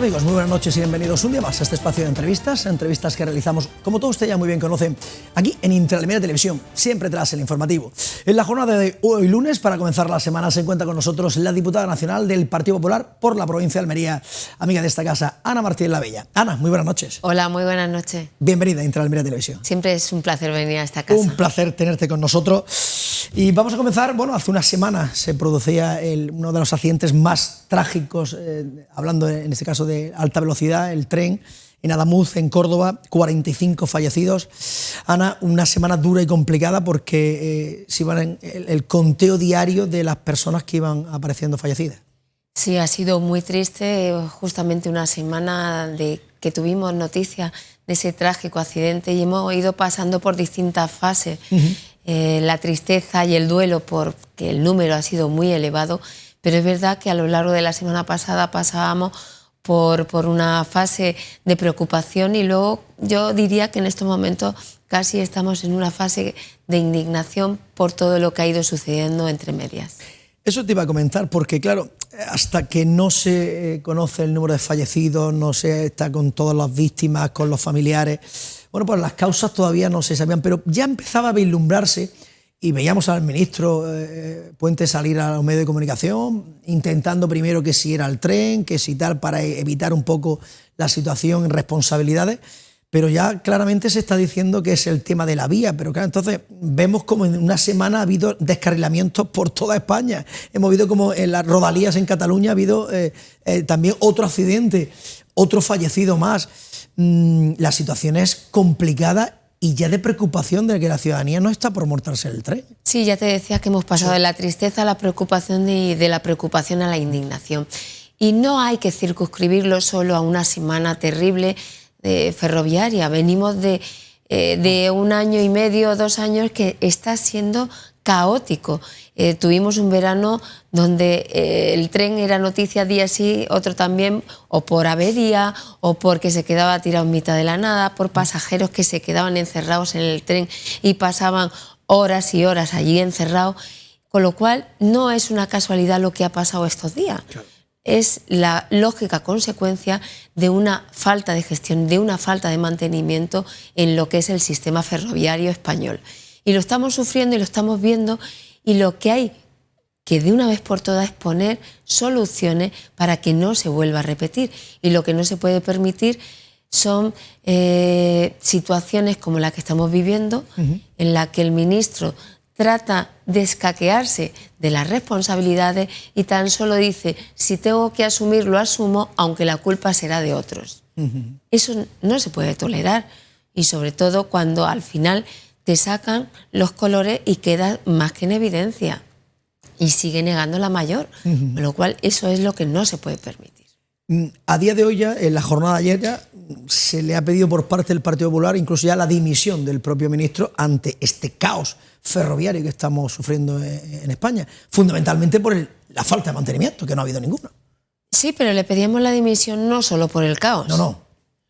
amigos? Muy buenas noches y bienvenidos un día más a este espacio de entrevistas que realizamos, como todo usted ya muy bien conoce, aquí en Intraalmería Televisión, siempre tras el informativo. En la jornada de hoy lunes, para comenzar la semana, se encuentra con nosotros la diputada nacional del Partido Popular por la provincia de Almería, amiga de esta casa, Ana Martínez La Bella. Ana, muy buenas noches. Hola, muy buenas noches. Bienvenida a Intraalmería Televisión. Siempre es un placer venir a esta casa. Un placer tenerte con nosotros. Y vamos a comenzar, bueno, hace una semana se producía uno de los accidentes más trágicos, hablando en este caso de alta velocidad, el tren en Adamuz, en Córdoba, 45 fallecidos. Ana, una semana dura y complicada porque se iban en el conteo diario de las personas que iban apareciendo fallecidas. Sí, ha sido muy triste, justamente una semana de que tuvimos noticia de ese trágico accidente y hemos ido pasando por distintas fases. La tristeza y el duelo porque el número ha sido muy elevado, pero es verdad que a lo largo de la semana pasada pasábamos por una fase de preocupación y luego yo diría que en estos momentos casi estamos en una fase de indignación por todo lo que ha ido sucediendo entre medias. Eso te iba a comentar porque, claro, hasta que no se conoce el número de fallecidos, no se está con todas las víctimas, con los familiares, bueno, pues las causas todavía no se sabían, pero ya empezaba a vislumbrarse y veíamos al ministro Puente salir a los medios de comunicación intentando primero que si era el tren, que si tal, para evitar un poco la situación en responsabilidades, pero ya claramente se está diciendo que es el tema de la vía, pero claro, entonces vemos como en una semana ha habido descarrilamientos por toda España, hemos visto como en las rodalías en Cataluña ha habido también otro accidente, otro fallecido más. La situación es complicada y ya de preocupación de que la ciudadanía no está por montarse el tren. Sí, ya te decía que hemos pasado de la tristeza a la preocupación y de la preocupación a la indignación. Y no hay que circunscribirlo solo a una semana terrible ferroviaria. Venimos de un año y medio, 2 años que está siendo caótico. Tuvimos un verano donde el tren era noticia día sí, otro también, o por avería, o porque se quedaba tirado en mitad de la nada, por pasajeros que se quedaban encerrados en el tren y pasaban horas y horas allí encerrados, con lo cual no es una casualidad lo que ha pasado estos días. Claro. Es la lógica consecuencia de una falta de gestión, de una falta de mantenimiento en lo que es el sistema ferroviario español. Y lo estamos sufriendo y lo estamos viendo, y lo que hay que de una vez por todas es poner soluciones para que no se vuelva a repetir. Y lo que no se puede permitir son situaciones como la que estamos viviendo, en la que el ministro trata de escaquearse de las responsabilidades y tan solo dice, si tengo que asumir, lo asumo, aunque la culpa será de otros. Eso no se puede tolerar, y sobre todo cuando al final te sacan los colores y queda más que en evidencia y sigue negando la mayor, con lo cual eso es lo que no se puede permitir. A día de hoy, ya, en la jornada de ayer, ya, se le ha pedido por parte del Partido Popular incluso ya la dimisión del propio ministro ante este caos ferroviario que estamos sufriendo en España, fundamentalmente por la falta de mantenimiento, que no ha habido ninguno. Sí, pero le pedíamos la dimisión no solo por el caos. No.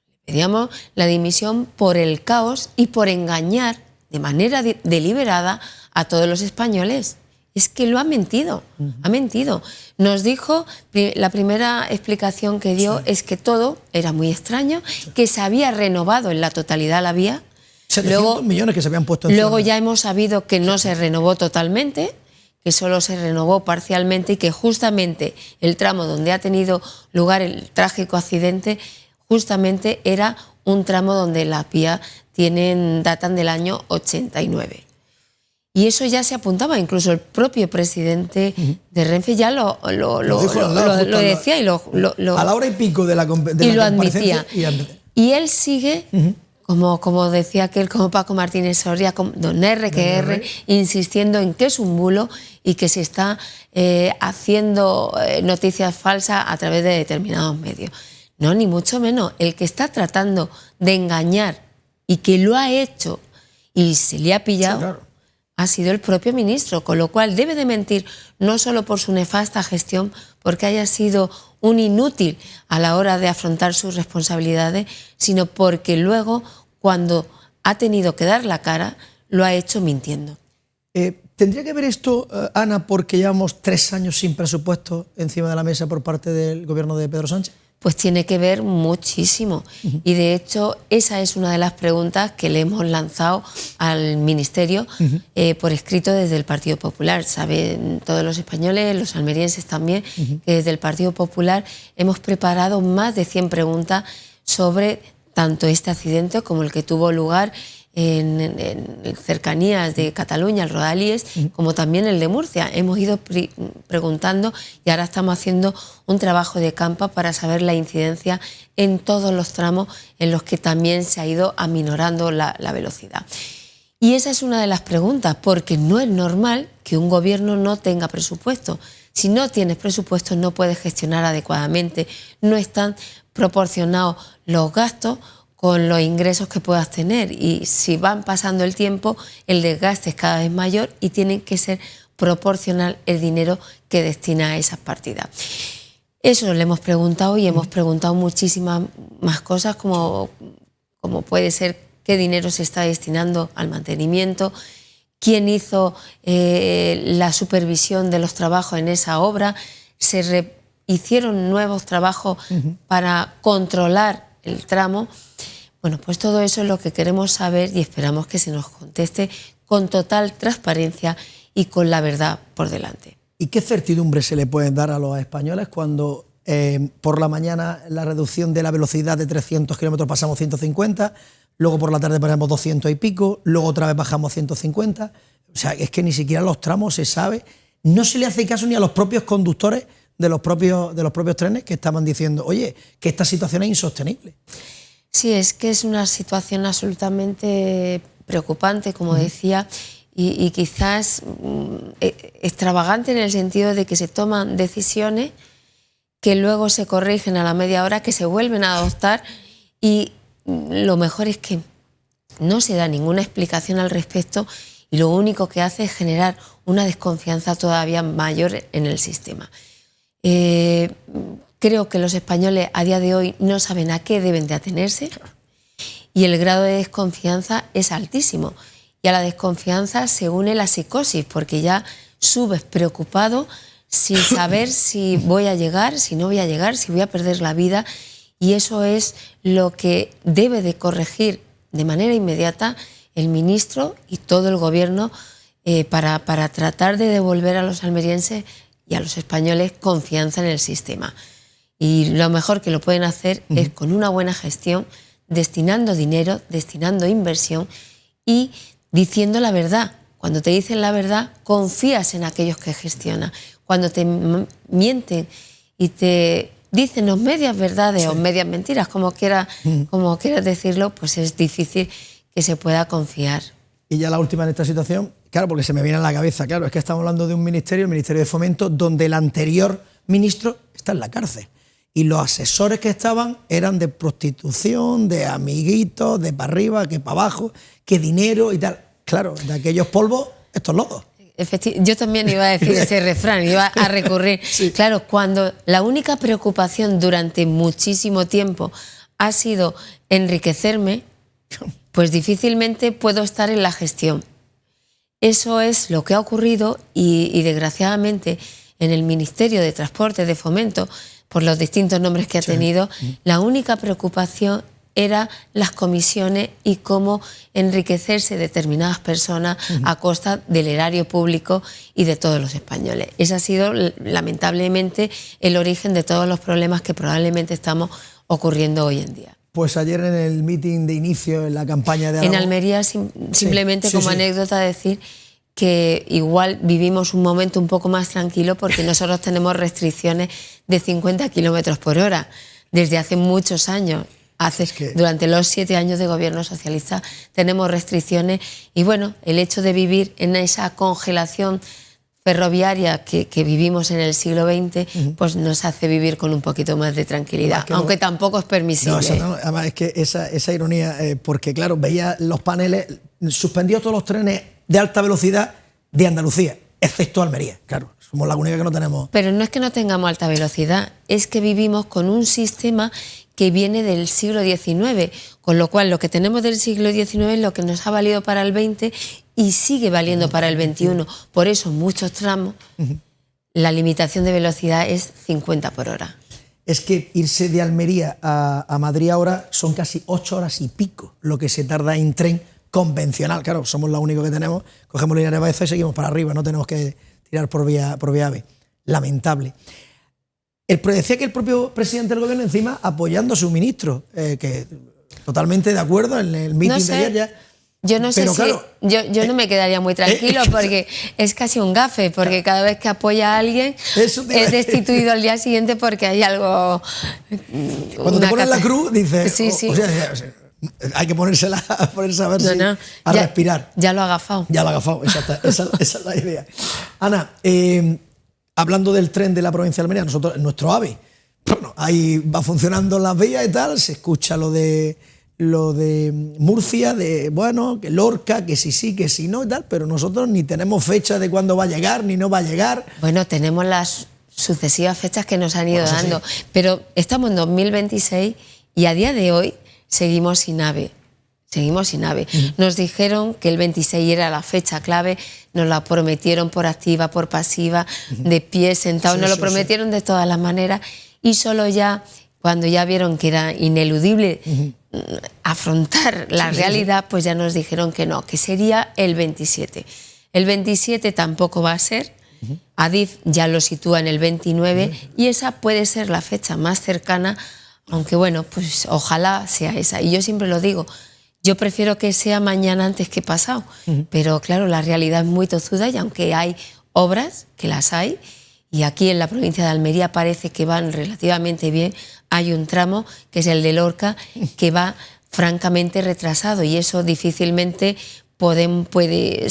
Le pedíamos la dimisión por el caos y por engañar de manera deliberada a todos los españoles. Es que lo ha mentido, ha mentido. Nos dijo, la primera explicación que dio es que todo era muy extraño, que se había renovado en la totalidad la vía. 700 millones que se habían puesto en Luego ya hemos sabido que no se renovó totalmente, que solo se renovó parcialmente y que justamente el tramo donde ha tenido lugar el trágico accidente justamente era un tramo donde las vías datan del año 89. Y eso ya se apuntaba, incluso el propio presidente de Renfe ya lo decía y a la hora y pico de la y lo admitía. Y él sigue, como decía aquel, como Paco Martínez Soria, como don R, insistiendo en que es un bulo y que se está haciendo noticias falsas a través de determinados medios. No, ni mucho menos. El que está tratando de engañar y que lo ha hecho y se le ha pillado, sí, claro, ha sido el propio ministro, con lo cual debe de mentir no solo por su nefasta gestión, porque haya sido un inútil a la hora de afrontar sus responsabilidades, sino porque luego, cuando ha tenido que dar la cara, lo ha hecho mintiendo. ¿Tendría que ver esto, Ana, porque llevamos 3 años sin presupuesto encima de la mesa por parte del gobierno de Pedro Sánchez? pues tiene que ver muchísimo. Y de hecho, esa es una de las preguntas que le hemos lanzado al Ministerio por escrito desde el Partido Popular. Saben todos los españoles, los almerienses también, que desde el Partido Popular hemos preparado más de 100 preguntas sobre tanto este accidente como el que tuvo lugar en cercanías de Cataluña, el Rodalies, como también el de Murcia. Hemos ido preguntando y ahora estamos haciendo un trabajo de campo para saber la incidencia en todos los tramos en los que también se ha ido aminorando la velocidad. Y esa es una de las preguntas, porque no es normal que un gobierno no tenga presupuesto. Si no tienes presupuesto no puedes gestionar adecuadamente, no están proporcionados los gastos con los ingresos que puedas tener, y si van pasando el tiempo el desgaste es cada vez mayor y tiene que ser proporcional el dinero que destina a esas partidas. Eso le hemos preguntado y hemos preguntado muchísimas más cosas como puede ser qué dinero se está destinando al mantenimiento, quién hizo la supervisión de los trabajos en esa obra, se hicieron nuevos trabajos para controlar el tramo. Bueno, pues todo eso es lo que queremos saber y esperamos que se nos conteste con total transparencia y con la verdad por delante. ¿Y qué certidumbre se le puede dar a los españoles cuando por la mañana la reducción de la velocidad de 300 kilómetros pasamos 150, luego por la tarde ponemos 200 y pico, luego otra vez bajamos 150? O sea, es que ni siquiera los tramos se sabe. No se le hace caso ni a los propios conductores de los propios trenes, que estaban diciendo, oye, que esta situación es insostenible. Sí, es que es una situación absolutamente preocupante, como decía, y quizás extravagante en el sentido de que se toman decisiones que luego se corrigen a la media hora, que se vuelven a adoptar, y lo mejor es que no se da ninguna explicación al respecto y lo único que hace es generar una desconfianza todavía mayor en el sistema. Creo que los españoles a día de hoy no saben a qué deben de atenerse y el grado de desconfianza es altísimo. Y a la desconfianza se une la psicosis, porque ya subes preocupado sin saber si voy a llegar, si no voy a llegar, si voy a perder la vida. Y eso es lo que debe de corregir de manera inmediata el ministro y todo el gobierno para tratar de devolver a los almerienses y a los españoles confianza en el sistema. Y lo mejor que lo pueden hacer es con una buena gestión, destinando dinero, destinando inversión y diciendo la verdad. Cuando te dicen la verdad, confías en aquellos que gestionan. Cuando te mienten y te dicen los medias verdades o medias mentiras, como quieras decirlo, pues es difícil que se pueda confiar. Y ya la última en esta situación, claro, porque se me viene a la cabeza, claro, es que estamos hablando de un ministerio, el Ministerio de Fomento, donde el anterior ministro está en la cárcel. Y los asesores que estaban eran de prostitución, de amiguitos, de para arriba, que para abajo, que dinero y tal. Claro, de aquellos polvos, estos lodos. Yo también iba a decir ese refrán, iba a recurrir. Sí. Claro, cuando la única preocupación durante muchísimo tiempo ha sido enriquecerme, pues difícilmente puedo estar en la gestión. Eso es lo que ha ocurrido y desgraciadamente en el Ministerio de Transporte, de Fomento, por los distintos nombres que ha tenido, la única preocupación era las comisiones y cómo enriquecerse determinadas personas a costa del erario público y de todos los españoles. Ese ha sido, lamentablemente, el origen de todos los problemas que probablemente estamos ocurriendo hoy en día. Pues ayer en el meeting de inicio, en la campaña de Aragón... En Almería, simplemente como anécdota, decir que igual vivimos un momento un poco más tranquilo porque nosotros tenemos restricciones de 50 kilómetros por hora desde hace muchos años. Durante los 7 años de gobierno socialista tenemos restricciones y bueno, el hecho de vivir en esa congelación ferroviaria que vivimos en el siglo XX, pues nos hace vivir con un poquito más de tranquilidad, aunque tampoco es permisible. Además es que esa ironía, porque claro, veía los paneles, suspendió todos los trenes de alta velocidad de Andalucía, excepto Almería, claro, somos la única que no tenemos. Pero no es que no tengamos alta velocidad, es que vivimos con un sistema que viene del siglo XIX, con lo cual lo que tenemos del siglo XIX es lo que nos ha valido para el XX y sigue valiendo para el XXI. Por eso en muchos tramos la limitación de velocidad es 50 por hora. es que irse de Almería a Madrid ahora son casi 8 horas y pico lo que se tarda en tren convencional. Claro, somos los únicos que tenemos, cogemos línea de Baeza y seguimos para arriba, no tenemos que tirar por vía AVE. Lamentable. Decía que el propio presidente del gobierno encima apoyando a su ministro, que totalmente de acuerdo en el mitin de ayer ya. Yo no sé, pero si claro, yo no me quedaría muy tranquilo porque es casi un gafe, porque cada vez que apoya a alguien es destituido al día siguiente porque hay algo... Cuando te pones la cruz dices, sí, sí. O sea, hay que ponerse a ver a respirar. Ya lo ha agafado. Ya lo ha agafado, exacto, esa es la idea. Ana, hablando del tren de la provincia de Almería, nosotros, nuestro AVE, bueno, ahí va funcionando las vías y tal, se escucha lo de Murcia, que Lorca, que sí, que sí no y tal, pero nosotros ni tenemos fecha de cuándo va a llegar, ni no va a llegar. Bueno, tenemos las sucesivas fechas que nos han ido dando, sí. Pero estamos en 2026 y a día de hoy seguimos sin AVE. Nos dijeron que el 26 era la fecha clave, nos la prometieron por activa, por pasiva, de pie, sentado, nos lo prometieron de todas las maneras y solo ya, cuando ya vieron que era ineludible afrontar la realidad, pues ya nos dijeron que no, que sería el 27. El 27 tampoco va a ser, Adif ya lo sitúa en el 29 y esa puede ser la fecha más cercana, aunque bueno, pues ojalá sea esa. Y yo siempre lo digo, yo prefiero que sea mañana antes que pasado, pero claro, la realidad es muy tozuda y aunque hay obras, que las hay, y aquí en la provincia de Almería parece que van relativamente bien, hay un tramo, que es el de Lorca, que va francamente retrasado y eso difícilmente puede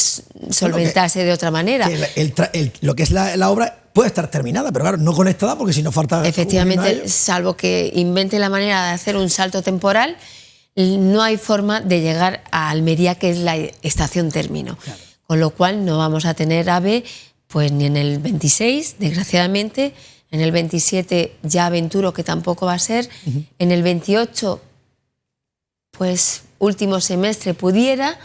solventarse de otra manera. Lo que es la obra puede estar terminada, pero claro, no conectada porque si no falta... Efectivamente, salvo que invente la manera de hacer un salto temporal, no hay forma de llegar a Almería, que es la estación término. Claro. Con lo cual no vamos a tener AVE pues ni en el 26, desgraciadamente, en el 27 ya aventuro que tampoco va a ser, en el 28, pues último semestre pudiera,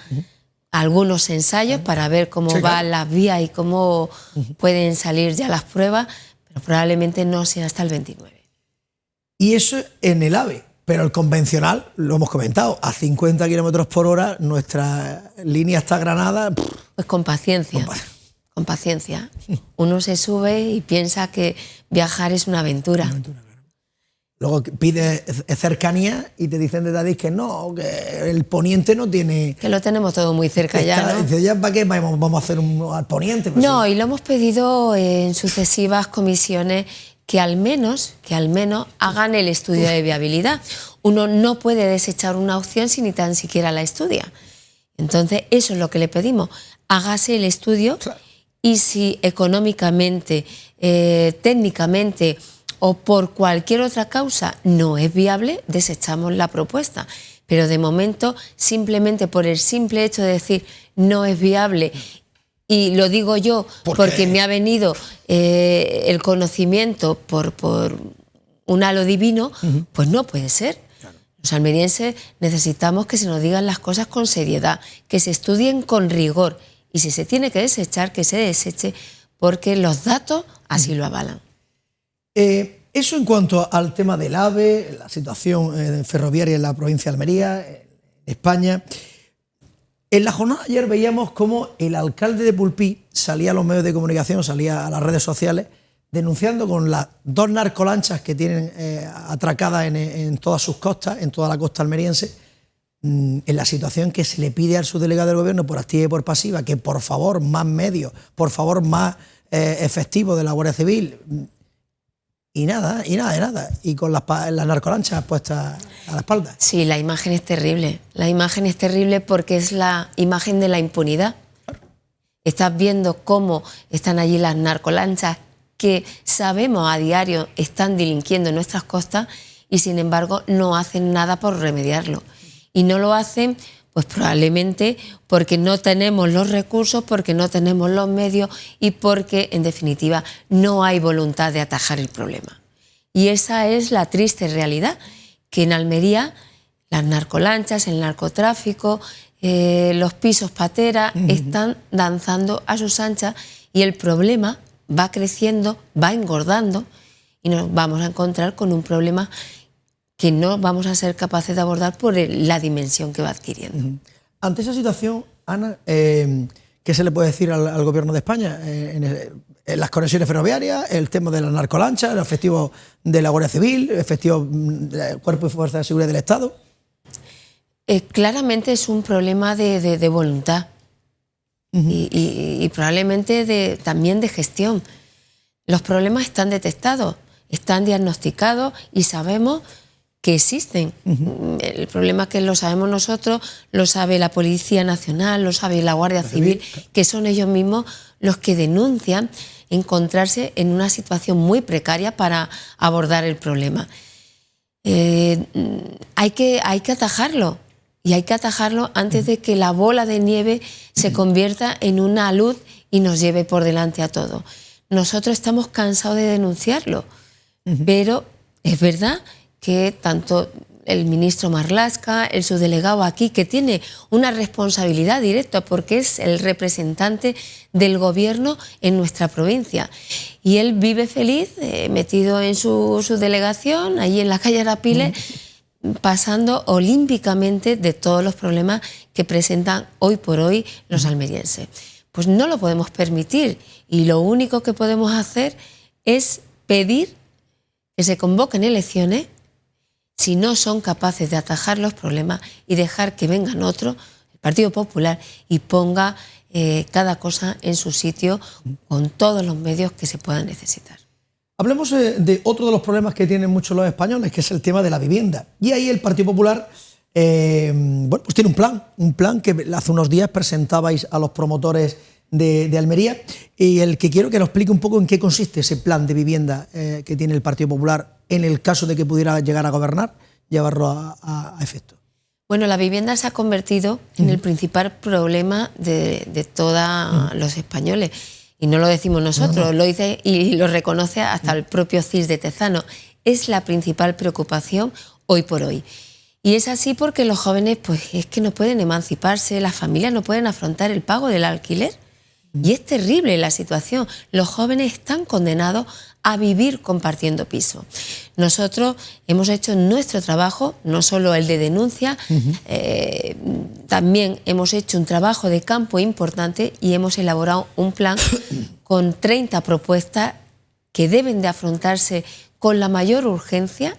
algunos ensayos para ver cómo va la vía y cómo pueden salir ya las pruebas, pero probablemente no sea hasta el 29. Y eso en el AVE, pero el convencional, lo hemos comentado, a 50 kilómetros por hora, nuestra línea hasta Granada... Pues con paciencia. Con paciencia. Uno se sube y piensa que viajar es una aventura. Claro. Luego pides cercanía y te dicen de Adif que no, que el poniente no tiene... Que lo tenemos todo muy cerca ya, ¿no? Dice, ¿ya para qué vamos a hacer al poniente? Pues no, sí. Y lo hemos pedido en sucesivas comisiones que al menos hagan el estudio de viabilidad. Uno no puede desechar una opción si ni tan siquiera la estudia. Entonces, eso es lo que le pedimos. Hágase el estudio. Claro. Y si económicamente, técnicamente o por cualquier otra causa no es viable, desechamos la propuesta. Pero de momento, simplemente por el simple hecho de decir no es viable, y lo digo yo porque me ha venido el conocimiento por un halo divino, pues no puede ser. Claro. Los almerienses necesitamos que se nos digan las cosas con seriedad, que se estudien con rigor. Y si se tiene que desechar, que se deseche, porque los datos así lo avalan. Eso en cuanto al tema del AVE, la situación ferroviaria en la provincia de Almería, en España. En la jornada de ayer veíamos cómo el alcalde de Pulpí salía a los medios de comunicación, salía a las redes sociales, denunciando con las 2 narcolanchas que tienen atracadas en todas sus costas, en toda la costa almeriense, en la situación que se le pide al subdelegado del gobierno por activa y por pasiva, que por favor más medios, por favor más efectivos de la Guardia Civil, y nada, y con las narcolanchas puestas a la espalda. Sí, la imagen es terrible, porque es la imagen de la impunidad. Estás viendo cómo están allí las narcolanchas que sabemos a diario están delinquiendo en nuestras costas y sin embargo no hacen nada por remediarlo. Y no lo hacen, pues probablemente porque no tenemos los recursos, porque no tenemos los medios y porque, en definitiva, no hay voluntad de atajar el problema. Y esa es la triste realidad, que en Almería las narcolanchas, el narcotráfico, los pisos patera están danzando a sus anchas y el problema va creciendo, va engordando y nos vamos a encontrar con un problema que no vamos a ser capaces de abordar por la dimensión que va adquiriendo. Ante esa situación, Ana, ¿qué se le puede decir al Gobierno de España? En las conexiones ferroviarias, el tema de las narcolanchas, el efectivo de la Guardia Civil, el efectivo del Cuerpo y Fuerza de Seguridad del Estado. Claramente es un problema de voluntad y probablemente también de gestión. Los problemas están detectados, están diagnosticados y sabemos que existen. El problema es que lo sabemos nosotros, lo sabe la Policía Nacional, lo sabe la Guardia Civil, que son ellos mismos los que denuncian encontrarse en una situación muy precaria para abordar el problema. Hay que atajarlo, y hay que atajarlo antes de que la bola de nieve se convierta en una luz y nos lleve por delante a todo. Nosotros estamos cansados de denunciarlo, pero es verdad que tanto el ministro Marlaska, el subdelegado aquí, que tiene una responsabilidad directa porque es el representante del gobierno en nuestra provincia. Y él vive feliz, metido en su delegación, allí en la calle Arapiles, pasando olímpicamente de todos los problemas que presentan hoy por hoy los almerienses. Pues no lo podemos permitir, y lo único que podemos hacer es pedir que se convoquen elecciones si no son capaces de atajar los problemas y dejar que vengan otros, el Partido Popular, y ponga cada cosa en su sitio con todos los medios que se puedan necesitar. Hablemos de otro de los problemas que tienen muchos los españoles, que es el tema de la vivienda. Y ahí el Partido Popular bueno, pues tiene un plan que hace unos días presentabais a los promotores de Almería, y el que quiero que nos explique un poco en qué consiste ese plan de vivienda que tiene el Partido Popular en el caso de que pudiera llegar a gobernar, llevarlo a efecto. Bueno, la vivienda se ha convertido en el principal problema de todos los españoles. Y no lo decimos nosotros, lo dice y lo reconoce hasta el propio CIS de Tezzano. Es la principal preocupación hoy por hoy. Y es así porque los jóvenes, pues es que no pueden emanciparse, las familias no pueden afrontar el pago del alquiler. Y es terrible la situación. Los jóvenes están condenados a vivir compartiendo piso. Nosotros hemos hecho nuestro trabajo, no solo el de denuncia, también hemos hecho un trabajo de campo importante y hemos elaborado un plan con 30 propuestas que deben de afrontarse con la mayor urgencia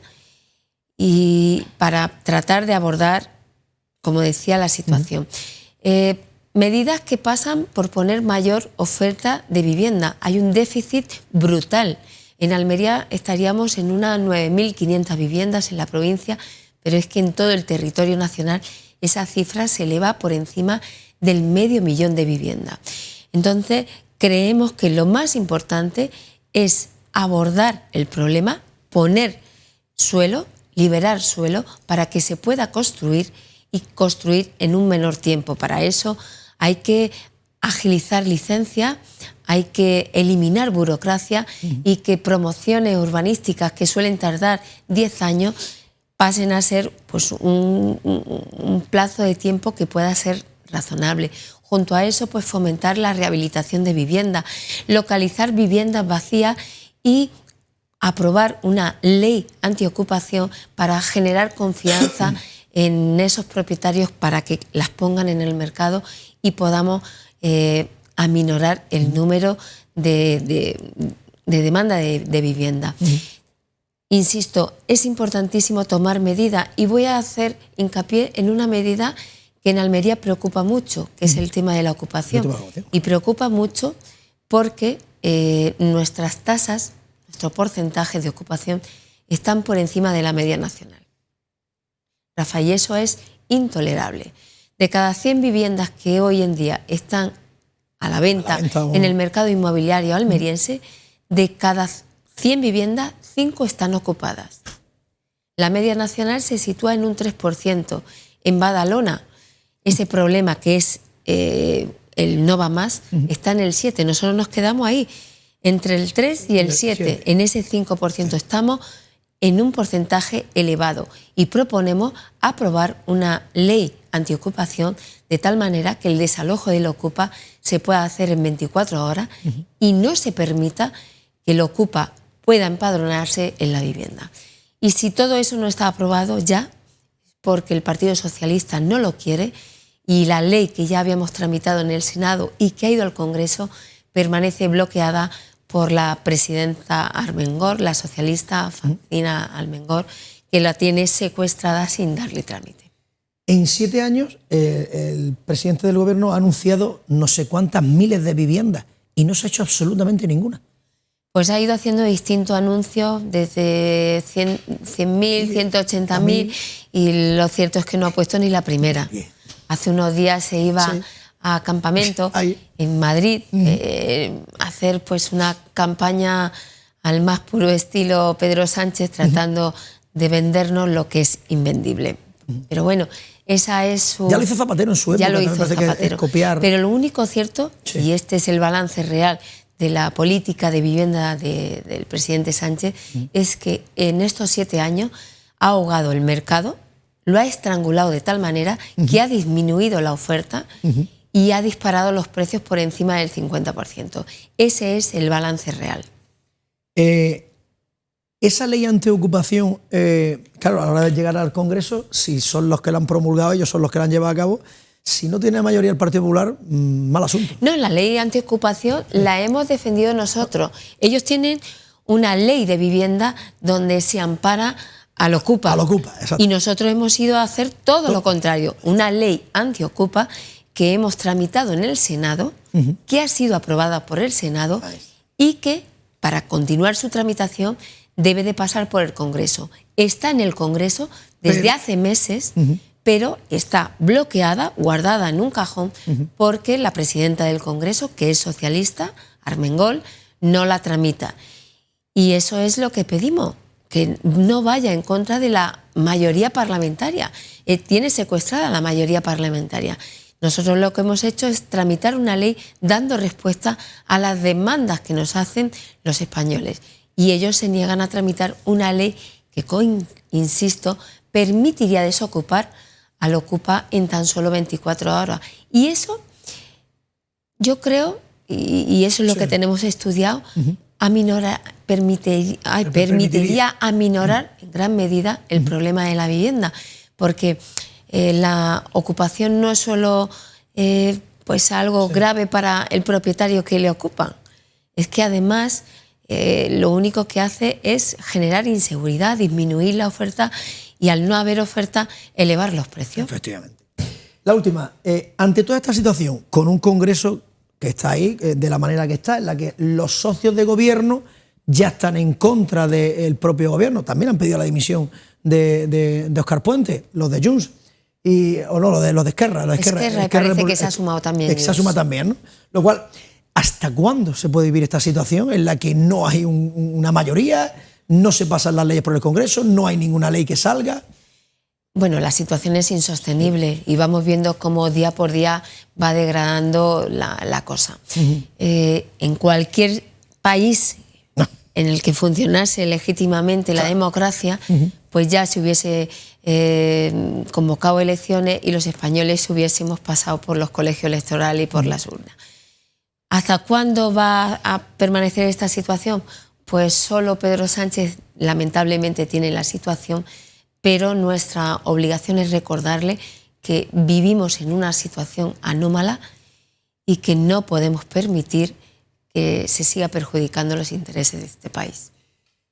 y para tratar de abordar, como decía, la situación. Medidas que pasan por poner mayor oferta de vivienda. Hay un déficit brutal. En Almería estaríamos en unas 9.500 viviendas en la provincia, pero es que en todo el territorio nacional esa cifra se eleva por encima del 500.000 de viviendas. Entonces, creemos que lo más importante es abordar el problema, poner suelo, liberar suelo para que se pueda construir y construir en un menor tiempo. Para eso hay que agilizar licencias, hay que eliminar burocracia y que promociones urbanísticas que suelen tardar 10 años pasen a ser pues, un plazo de tiempo que pueda ser razonable. Junto a eso, pues fomentar la rehabilitación de viviendas, localizar viviendas vacías y aprobar una ley antiocupación para generar confianza en esos propietarios para que las pongan en el mercado y podamos aminorar el número de demanda de vivienda. Insisto, es importantísimo tomar medidas y voy a hacer hincapié en una medida que en Almería preocupa mucho, que es el tema de la ocupación. Y preocupa mucho porque nuestras tasas, nuestro porcentaje de ocupación están por encima de la media nacional. Rafa, y eso es intolerable. De cada 100 viviendas que hoy en día están a la venta en el mercado inmobiliario almeriense, de cada 100 viviendas, 5 están ocupadas. La media nacional se sitúa en un 3%. En Badalona, ese problema que es el no va más, está en el 7%. Nosotros nos quedamos ahí, entre el 3 y el 7%. En ese 5% estamos en un porcentaje elevado y proponemos aprobar una ley antiocupación de tal manera que el desalojo del ocupa se pueda hacer en 24 horas y no se permita que el ocupa pueda empadronarse en la vivienda. Y si todo eso no está aprobado ya, porque el Partido Socialista no lo quiere, y la ley que ya habíamos tramitado en el Senado y que ha ido al Congreso permanece bloqueada por la presidenta Armengol, la socialista Francina Armengol, que la tiene secuestrada sin darle trámite. En 7 años, el presidente del Gobierno ha anunciado no sé cuántas miles de viviendas y no se ha hecho absolutamente ninguna. Pues ha ido haciendo distintos anuncios, desde 100.000, 180.000, y lo cierto es que no ha puesto ni la primera. Hace unos días se iba a campamento en Madrid, a hacer pues una campaña al más puro estilo Pedro Sánchez, tratando de vendernos lo que es invendible. Pero bueno, esa es su... Ya lo hizo Zapatero en su época. Ya lo hizo Zapatero. Pero lo único cierto, y este es el balance real de la política de vivienda del presidente Sánchez, es que en estos 7 años ha ahogado el mercado, lo ha estrangulado de tal manera que ha disminuido la oferta y ha disparado los precios por encima del 50%. Ese es el balance real. Esa ley antiocupación, claro, a la hora de llegar al Congreso, si son los que la han promulgado, ellos son los que la han llevado a cabo. Si no tiene mayoría el Partido Popular, mal asunto. No, la ley antiocupación la hemos defendido nosotros. Ellos tienen una ley de vivienda donde se ampara al Ocupa. Al Ocupa, exacto. Y nosotros hemos ido a hacer todo lo contrario. Una ley antiocupa que hemos tramitado en el Senado, que ha sido aprobada por el Senado y que, para continuar su tramitación, debe de pasar por el Congreso. Está en el Congreso desde hace meses, pero está bloqueada, guardada en un cajón, porque la presidenta del Congreso, que es socialista, Armengol, no la tramita. Y eso es lo que pedimos, que no vaya en contra de la mayoría parlamentaria. Tiene secuestrada la mayoría parlamentaria. Nosotros lo que hemos hecho es tramitar una ley dando respuesta a las demandas que nos hacen los españoles. Y ellos se niegan a tramitar una ley que, insisto, permitiría desocupar al Ocupa en tan solo 24 horas. Y eso, yo creo, y eso es lo que tenemos estudiado, permitiría aminorar en gran medida el problema de la vivienda, porque la ocupación no es solo pues algo grave para el propietario que le ocupa, es que además lo único que hace es generar inseguridad, disminuir la oferta y, al no haber oferta, elevar los precios. Efectivamente. La última, ante toda esta situación, con un Congreso que está ahí de la manera que está, en la que los socios de gobierno ya están en contra del propio gobierno, también han pedido la dimisión de Óscar Puente, los de Junts, o no, los de Esquerra. Esquerra parece que se ha sumado también. Se ha sumado también, ¿no? Lo cual, ¿hasta cuándo se puede vivir esta situación en la que no hay una mayoría, no se pasan las leyes por el Congreso, no hay ninguna ley que salga? Bueno, la situación es insostenible y vamos viendo cómo día por día va degradando la cosa. En cualquier país en el que funcionase legítimamente la democracia, pues ya se hubiese convocado elecciones y los españoles hubiésemos pasado por los colegios electorales y por las urnas. ¿Hasta cuándo va a permanecer esta situación? Pues solo Pedro Sánchez lamentablemente tiene la situación, pero nuestra obligación es recordarle que vivimos en una situación anómala y que no podemos permitir que se siga perjudicando los intereses de este país.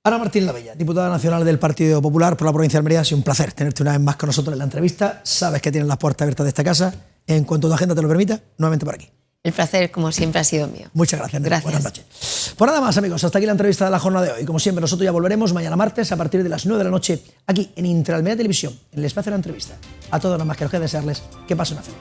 Ana Martín Lavella, diputada nacional del Partido Popular por la provincia de Almería, ha sido un placer tenerte una vez más con nosotros en la entrevista. Sabes que tienes las puertas abiertas de esta casa. En cuanto tu agenda te lo permita, nuevamente por aquí. El placer, como siempre, ha sido mío. Muchas gracias. Gracias. Buenas noches. Pues nada más, amigos, hasta aquí la entrevista de la jornada de hoy. Como siempre, nosotros ya volveremos mañana martes a partir de las 9 de la noche aquí en Interalmería Televisión, en el espacio de la entrevista. A todos nada más que os queda desearles que pasen una feliz.